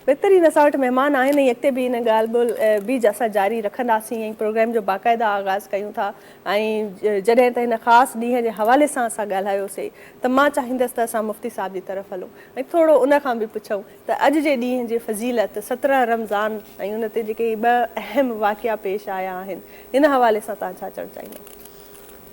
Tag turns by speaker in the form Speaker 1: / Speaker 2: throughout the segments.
Speaker 1: बहितरीन असां वटि महिमान आहिनि ऐं अॻिते बि हिन ॻाल्हि ॿोल बि असां जारी रखंदासीं ऐं प्रोग्राम जो बाक़ाइदा आगाज़ कयूं था। ऐं जॾहिं त हिन ख़ासि ॾींहं जे हवाले सां असां ॻाल्हायोसीं त मां चाहींदसि त असां मुफ़्ती साहिब जी तरफ़ हलूं ऐं थोरो उन खां बि पुछूं त अॼु जे ॾींहं जी फ़ज़ीलत 17 रमज़ान ऐं उन ते जेके ॿ अहम वाक़िया पेश आया आहिनि हिन हवाले सां तव्हां छा चवणु चाहींदा?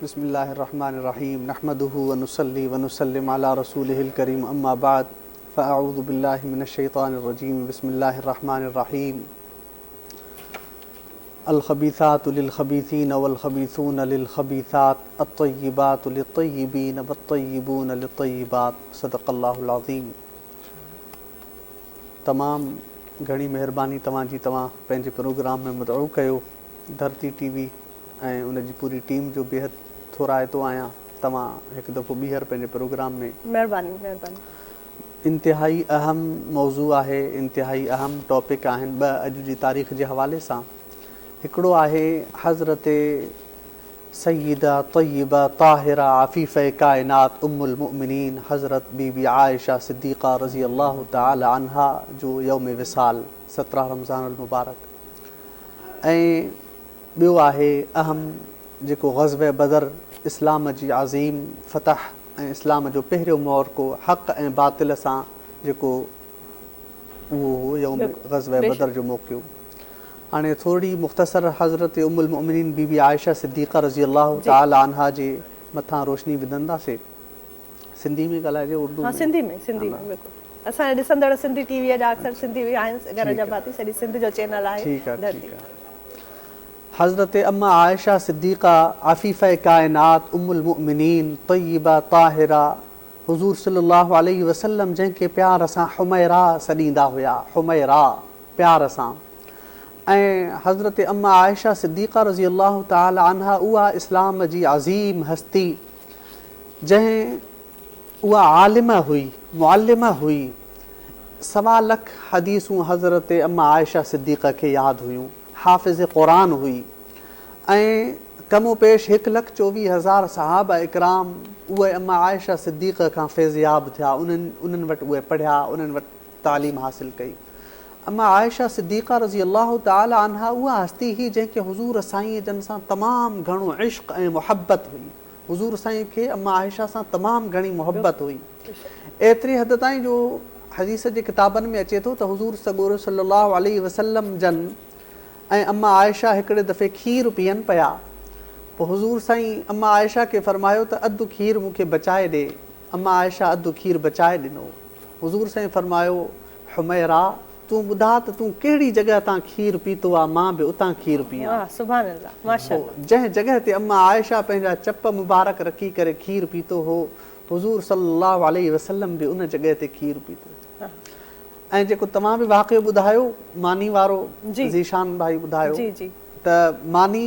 Speaker 2: बिस्मिल्लाहिर्रहमानिर्रहीम नहमदुहु व नुसल्ली व नुसल्लिम अला रसूलिहिल करीम अम्मा बाद फ़अऊज़ु बिल्लाहि मिनश्शैतानिर्रजीम बिस्मिल्लाहिर्रहमानिर्रहीम अल ख़बीसातु लिल ख़बीसीन वल ख़बीसून लिल ख़बीसात अत्तय्यिबातु लित्तय्यिबीन वत्तय्यिबून लित्तय्यिबात सदक़ल्लाहुल अज़ीम। तमाम घणी मेहरबानी तव्हांजी, तव्हां पंहिंजे प्रोग्राम में मुदअ कयो। धरती टीवी ऐं उनजी पूरी टीम जो बेहद थोराइतो आहियां। तव्हां हिकु दफ़ो ॿीहर पंहिंजे प्रोग्राम में
Speaker 1: महिरबानी महिरबानी।
Speaker 2: इंतिहाई अहम मौज़ू आहे, इंतिहाई अहम टॉपिक आहिनि ॿ अॼु जी तारीख़ जे हवाले सां। हिकिड़ो आहे हज़रत सय्यदा तय्यबा ताहिरा आफ़ीफ़ काइनात उम्मुल मुमिनीन हज़रत बीबी आयशा सिद्दीक़ा रज़ी अल्लाह तआला अन्हा जो यौम विसाल 17 रमज़ानुल मुबारक। ऐं ॿियो आहे अहम जेको ग़ज़वे बदर इस्लाम जी अज़ीम फ़तह ऐं इस्लाम जो पहिरियों मौक़ो हक़ ऐं बातिल सां जेको उहो हो यौम ग़ज़वे बदर जो मौक़ो। हाणे थोरी मुख़्तसर हज़रत उम्मुल मुमिनीन बीबी आयशा सिद्दीक़ा रज़ी अल्लाह तआला अन्हा जे मथां रोशनी विझंदासीं। सिंधी में ॻाल्हाइजे उर्दू में?
Speaker 1: सिंधी में बिल्कुलु। असां ॾिसंदड़ सिंधी टीवीअ जा अक्सर सिंधी बि आहिनि, घर जा भाती, सॼी सिंध जो चैनल आहे।
Speaker 2: ठीकु आहे ठीकु आहे। हज़रत अम्मा आयशा सिद्दीक़ा आफ़ीफ़ काइनात उम्मुल मुमिनीन तय्यबा ताहिरा हुज़ूर सल्लल्लाहु अलैहि वसल्लम जंहिंखे प्यार सां हुमैरा सॾींदा हुआ, हुमैरा प्यार सां। ऐं हज़रत अम्मा आयशा सिद्दीक़ा रज़ी अल्लाह तआला अन्हा उहा इस्लाम जी अज़ीम हस्ती जंहिं उहा आलिमा हुई, मुअल्लिमा हुई। 1.25 लख हदीसूं हज़रत अम्मा आयशा सिद्दीक़ा खे यादि हुयूं। हाफ़िज़ क़ुरान हुई ऐं कमो पेश 1,24,000 सहाबा इकराम उहे अम्मा आयशा सिद्दीक़ा खां फैज़याब थिया। उन्हनि वटि उहे पढ़िया, उन्हनि वटि तालीम हासिल कई। अम्मा आयशा सिद्दीक़ा रज़ी अल्लाह तआला अन्हा उहा हस्ती हुई जंहिंखे हुज़ूर साईं जन सां तमामु घणो इश्क़ ऐं मुहबत हुई। हुज़ूर साईं खे अम्मा आयशा सां तमामु घणी मुहबत हुई। एतिरी हद ताईं जो हदीस जे किताबनि में अचे थो त हुज़ूर सॻोर सल्लल्लाहु अलैहि वसल्लम जन ऐं अम्मा आयशा हिकिड़े दफ़े खीर पीअनि पिया। पोइ हुज़ूर साईं अम्मा आयशा खे फरमायो त अधु खीर मूंखे बचाए ॾे। अम्मा आयशा अधु खीर बचाए ॾिनो। हुज़ूर साईं फरमायो, हुमैरा तूं ॿुधा त तूं कहिड़ी जॻह तां खीर पीतो आहे, मां बि उतां खीर पीआं।
Speaker 1: सुभान अल्लाह, माशाअल्लाह।
Speaker 2: जंहिं जॻह ते अम्मा आयशा पंहिंजा चप मुबारक रखी करे खीर पीतो हो, हुज़ूर सल्लल्लाहु अलैहि वसल्लम बि उन जॻह ते खीर पीतो। ऐं जेको तव्हां बि वाक़ियो ॿुधायो मानी वारो, ज़ीशान भाई ॿुधायो त मानी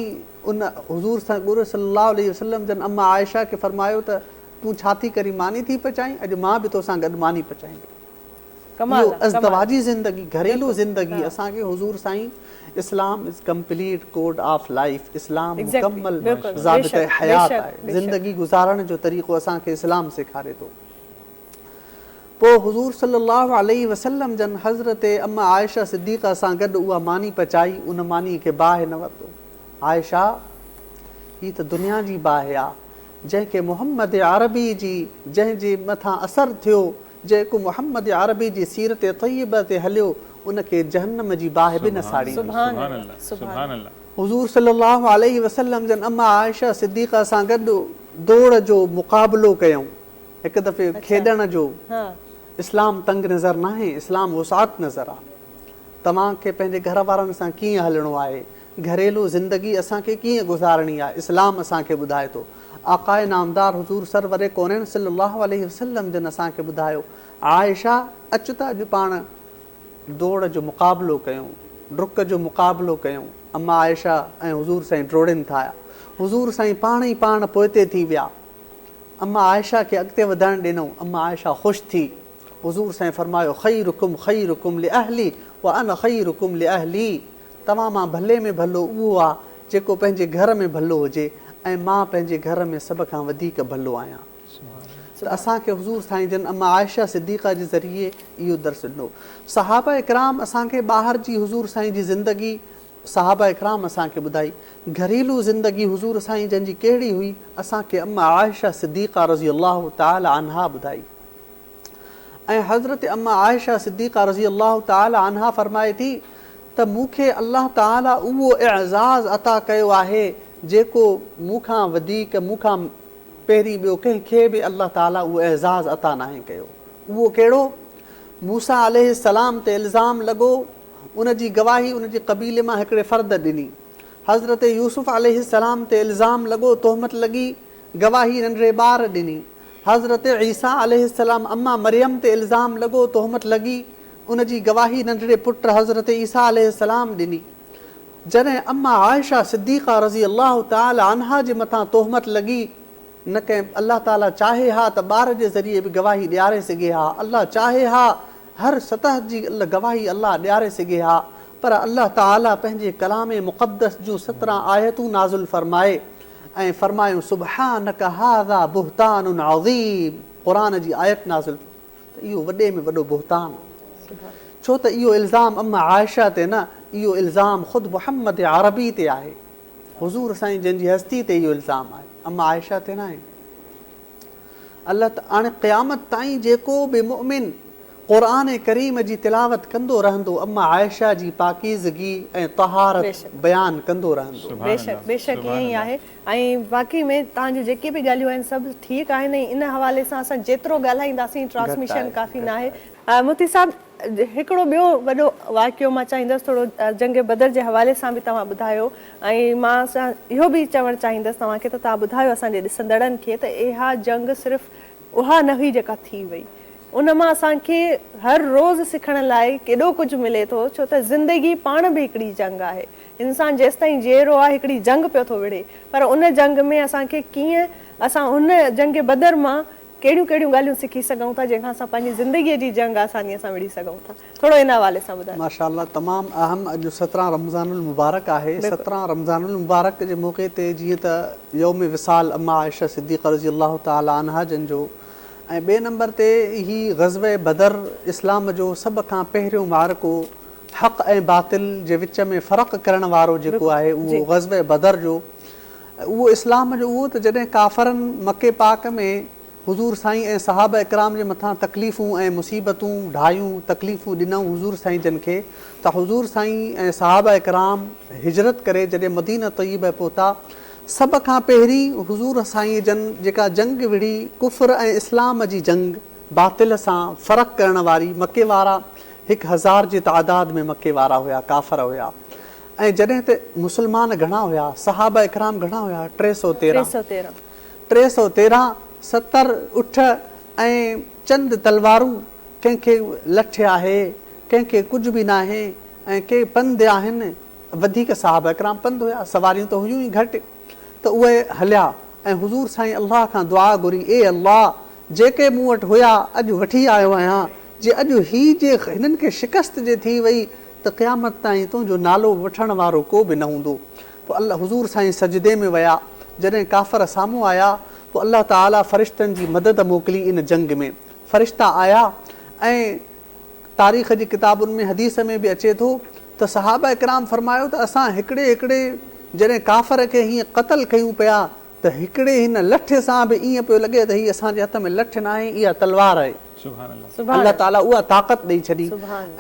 Speaker 2: उन हुज़ूर सल्लल्लाहु अलैहि वसल्लम जन अम्मा आयशा खे फरमायो त तूं छा थी करी मानी थी पचाईं, अॼु मां बि तोसां गॾु मानी पचाईंदी। इहो अज़दवाजी ज़िंदगी, घरेलू ज़िंदगी असांखे हुज़ूर साईं Islam is complete code of life, इस्लाम मुकम्मल ज़ाबिते हयात आहे। ज़िंदगी गुज़ारण जो तरीक़ो असांखे इस्लाम सेखारे थो। पोइ हुज़ूर सल्लल्लाहु अलैहि वसल्लम जन हज़रत अम्मा आयशा सिद्दीक़ा सां गॾु उहा मानी पचाई। उन मानी खे बाहि न वरितो। आयशा हीअ त दुनिया जी बाहि आहे जंहिंखे मुहम्मद अरबी जी जंहिंजे मथां असरु थियो, जेको मुहम्मद अरबी जी सीरत तय्यबा ते हलियो, उनखे जहन्नम जी बाहि बि न साड़ी। हुज़ूर सल्लल्लाहु अलैहि वसल्लम जन अम्मा आयशा सिद्दीक़ा सां गॾु दौड़ जो मुक़ाबिलो कयूं। हिकु दफ़े खेॾण जो। इस्लाम तंग नज़र न आहे, इस्लाम वसात नज़र आहे। तव्हांखे पंहिंजे घर वारनि सां कीअं हलणो आहे, घरेलू ज़िंदगी असांखे कीअं गुज़ारणी आहे, इस्लाम असांखे ॿुधाए थो। आकाए नामदार हुज़ूर सरवरे कौनैन सल्लल्लाहु अलैहि वसल्लम जन असांखे ॿुधायो, आयशा अचु त अॼु पाण दौड़ जो मुक़ाबिलो कयूं, डुक जो मुक़ाबिलो कयूं। अम्मा आयशा ऐं हुज़ूर साईं डोड़नि था। हुज़ूर साईं पाण ई पाण पोइते थी विया। अम्मा आयशा खे अॻिते वधणु ॾिनो। अम्मा आयशा ख़ुशि थी। हुज़ूर साईं फरमायो, ख़ैरुकुम लिअहली व अना ख़ैरुकुम लिअहली। तव्हां मां भले में भलो उहो आहे जेको पंहिंजे घर में भलो हुजे ऐं मां पंहिंजे घर में सभ खां वधीक भलो आहियां। त असांखे हुज़ूर साईं जन अम्मा आयशा सिद्दीक़ा जे ज़रिए इहो दर्स ॾिनो। सहाबा इकराम असांखे ॿाहिरि जी हुज़ूर साईं जी ज़िंदगी सहाबा इकराम असांखे ॿुधाई। घरेलू ज़िंदगी हुज़ूर साईं जन जी कहिड़ी हुई असांखे अम्मा आयशा सिद्दीक़ा रज़ी अल्लाह ताला अन्हा ॿुधाई। ऐं हज़रत अम्मा आयशा सिद्दीक़ा रज़ी अल्लाह ताला अन्हा फ़रमाए थी त मूंखे अल्लाह ताला उहो एज़ाज़ अता कयो आहे जेको मूंखां वधीक मूंखां पहिरीं ॿियो कंहिंखे बि अल्लाह ताला उहो एज़ाज़ अता नाहे कयो। उहो कहिड़ो? मूसा अलैहिस्सलाम ते इल्ज़ाम लॻो, उन जी गवाही उन जे क़बीले मां हिकिड़े फ़र्द ॾिनी। हज़रत यूसुफ़ अलैहिस्सलाम ते इल्ज़ाम लॻो, तोहमत लॻी, गवाही नंढड़े ॿार ॾिनी। हज़रत ईसा अलैहिस्सलाम अम्मा मरियम ते इल्ज़ाम लॻो, तोहमत लॻी, उन जी गवाही नंढड़े पुट हज़रत ईसा अलैहिस्सलाम ॾिनी। जॾहिं अम्मा आयशा सिद्दीक़ा रज़ी अल्लाह ताला अन्हा जे मथां तोहमत लॻी, न कंहिं अल्लाह ताला चाहे हा त ॿार जे ज़रिए बि गवाही ॾियारे सघे हा, अल्लाह चाहे हा हर सतह जी गवाही अल्लाह ॾियारे सघे हा, पर अल्लाह ताला पंहिंजे कलाम मुक़द्दस जूं 17 आयतूं नाज़िल फ़रमाए ऐं फ़रमायूं सुब्हानक हाज़ा बुहतानुन अज़ीम। क़ुरान जी आयत नाज़िल, त इहो वॾे में वॾो बुहतान, छो त इहो इल्ज़ाम अम्मा आयशा ते न, इहो इल्ज़ाम ख़ुदि मुहम्मद अरबी ते आहे। हुज़ूर साईं जन जी हस्ती ते इहो इल्ज़ाम आहे, अम्मा आयशा ते न आहे। अल्लाह हाणे क़यामत ताईं जेको बि मुमिन क़ुरान करीम जी तिलावत कंदो रहंदो अम्मा आयशा जी पाकीज़गी ऐं तहारत बयानु कंदो रहंदो।
Speaker 1: बेशक बेशक ईअं ई आहे। ऐं बाक़ी में तव्हांजूं जेके बि ॻाल्हियूं आहिनि सभु ठीकु आहिनि। इन हवाले सां असां जेतिरो ॻाल्हाईंदासीं ट्रांसमिशन काफ़ी न आहे। मुफ्ती साहब, हिकिड़ो ॿियो वॾो वाक़ियो मां चाहींदसि थोरो जंग बदर जे हवाले सां बि तव्हां ॿुधायो, ऐं मां इहो बि चवणु चाहींदसि तव्हांखे त तव्हां ॿुधायो असांजे ॾिसंदड़नि खे त इहा जंग सिर्फ़ु उहा न हुई जेका थी वई, उन मां असांखे हर रोज़ु सिखण लाइ केॾो कुझु मिले थो, छो त ज़िंदगी पाण बि हिकिड़ी जंग आहे। इंसानु जेसि ताईं जीअरो आहे हिकिड़ी जंग पियो थो विढ़े, पर उन जंग में असांखे कीअं असां हुन जंग बदर मां कहिड़ियूं कहिड़ियूं ॻाल्हियूं सिखी सघूं था जंहिंखां असां पंहिंजी ज़िंदगीअ जी जंग आसानीअ सां विढ़ी सघूं था, थोरो इन हवाले सां ॿुधायो।
Speaker 2: माशाअल्लाह, तमामु अहम। अॼु 17 रमज़ानुल मुबारक आहे। 17 रमज़ानुल मुबारक जे मौक़े ते जीअं त यौम विसाल अम्मा आयशा सिद्दीक़ा रज़ी अल्लाह ताला अन्हा जन जो, ऐं ॿिए नंबर ते ही ग़ज़वे बदर इस्लाम जो सभ खां पहिरियों मारको हक़ ऐं बातिल जे विच में फ़र्क़ु करण वारो जेको आहे उहो ग़ज़वे बदर जो, उहो इस्लाम जो उहो त जॾहिं काफ़रनि मके पाक में हुज़ूर साईं ऐं सहाबा इकराम जे मथां तकलीफ़ूं ऐं मुसीबतूं ढायूं, तकलीफ़ूं ॾिनऊं हुज़ूर साईं जन खे, त हुज़ूर साईं ऐं सहाबा इकराम हिजरत करे जॾहिं मदीना तय्यबा पहुता, सभ खां पहिरीं हुज़ूर साईं जन जेका जंग विढ़ी कुफ़र ऐं इस्लाम जी जंग, बातिल सां फ़र्क़ु करण वारी, मके वारा 1000 जी तादाद में मके वारा हुया, काफ़र हुया। ऐं जॾहिं त मुस्लमान घणा हुया, सहाबा इकराम घणा हुया? 313 70 उठ ऐं चंद तलवारूं, कंहिंखे लठ आहे, कंहिंखे कुझु बि न आहे, ऐं के पंध आहिनि, वधीक सहाबा इकराम पंध हुया, सवारियूं त हुयूं ई घटि, त उहे हलिया ऐं हुज़ूर साईं अल्लाह खां दुआ घुरी, ए अल्लाह, जेके मूं वटि हुया अॼु वठी आयो आहियां, जे अॼु जे हिननि खे शिकस्त जे थी वई त क़यामत ताईं तुंहिंजो नालो वठण वारो को बि न हूंदो। पोइ अल्लाह हुज़ूर साईं सजदे में विया। जॾहिं काफ़र साम्हूं आया पोइ अल्लाह ताला फ़रिश्तनि जी मदद मोकिली। इन जंग में फ़रिश्ता आया ऐं तारीख़ जी किताबुनि में हदीस में बि अचे थो त सहाबा इकराम फ़रमायो त असां हिकिड़े हिकिड़े जॾहिं काफ़र खे हीअं क़तल कयूं पिया त हिकिड़े हिन लठ सां बि ईअं पियो लॻे त हीअ असांजे हथ में लठ न आहे, इहा तलवार आहे। अल्लाह ताला उहा ताक़त ॾेई छॾी।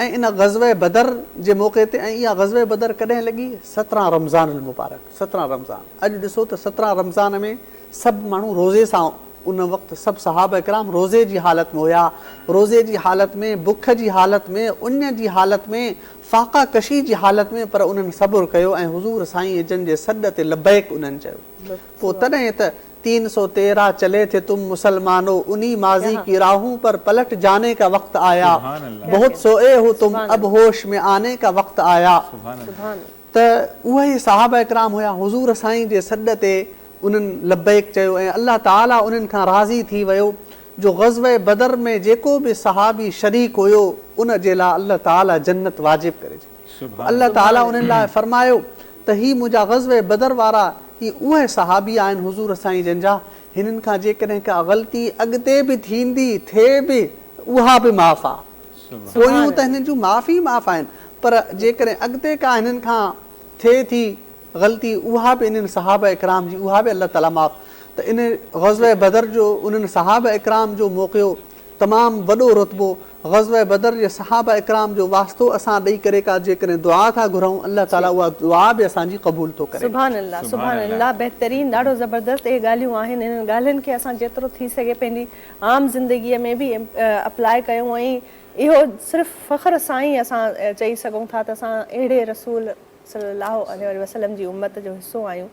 Speaker 2: ऐं इन ग़ज़वे बदर जे मौक़े ते, ऐं इहा ग़ज़वे बदर कॾहिं लॻी? 17 रमज़ानुल मुबारक, 17 रमज़ान। अॼु ॾिसो त 17 रमज़ान में सभु माण्हू रोज़े सां, उन वक़्तु सभु सहाबा इकराम रोज़े जी हालत में हुया, रोज़े जी हालत में, बुख जी हालत में, उन जी हालत में, फ़ाक़ा कशी जी हालत में, पर उन्हनि सब्र कयो ऐं हुज़ूर साईं जन जे सॾ ते लबैक उन्हनि चयो। पोइ तॾहिं त 313 चले थे तुम मुसलमानो, उन्हीं माज़ी की राहों पर पलट जाने का वक्त आया, बहुत सोए हो तुम अब होश में आने का वक्त आया। त उहे सहाबा इकराम हुया, हुज़ूर साईं जे सॾ ते उन्हनि लबैक चयो ऐं अल्लाह ताला उन्हनि खां राज़ी थी वियो जो ग़ज़वे बदर में जेको बि सहाबी शरीक हुयो उन जे लाइ अल्लाह ताला जन्नत वाजिब करे छॾी। अल्लाह ताला उन्हनि लाइ फरमायो त ही मुंहिंजा ग़ज़वे बदर वारा ही उहे सहाबी आहिनि हुज़ूर साईं जन जा हिननि खां जेकॾहिं का ग़लती अॻिते बि थींदी थिए बि उहा बि माफ़ आहे। पोयूं त हिननि जूं माफ़ी माफ़ आहिनि, पर जेकॾहिं अॻिते का हिननि खां थिए थी ग़लती उहा बि इन्हनि सहाबा इकराम जी उहा बि अलाह ताला माफ़। त इन ग़ज़वे बदर जो उन्हनि सहाबा इकराम जो मौक़ियो तमामु वॾो रुतबो, ग़ज़वे बदर जे सहाबा इकराम जो वास्तो असां ॾेई करे का जेकॾहिं दुआ था घुरऊं अलाह ताला उहा दुआ बि असांजी क़बूल थो करे।
Speaker 1: सुभान अल्लाह, सुभान अल्लाह, बहितरीन, ॾाढो ज़बरदस्त इहे ॻाल्हियूं आहिनि। इन्हनि ॻाल्हियुनि खे असां जेतिरो थी सघे पंहिंजी आम ज़िंदगीअ में बि अप्लाए कयूं ऐं इहो सिर्फ़ु फ़ख़्र सां ई असां चई सघूं था त असां अहिड़े रसूल सल्लल्लाहु अलैहि वसल्लम जी उम्मत जो हिसो आहियूं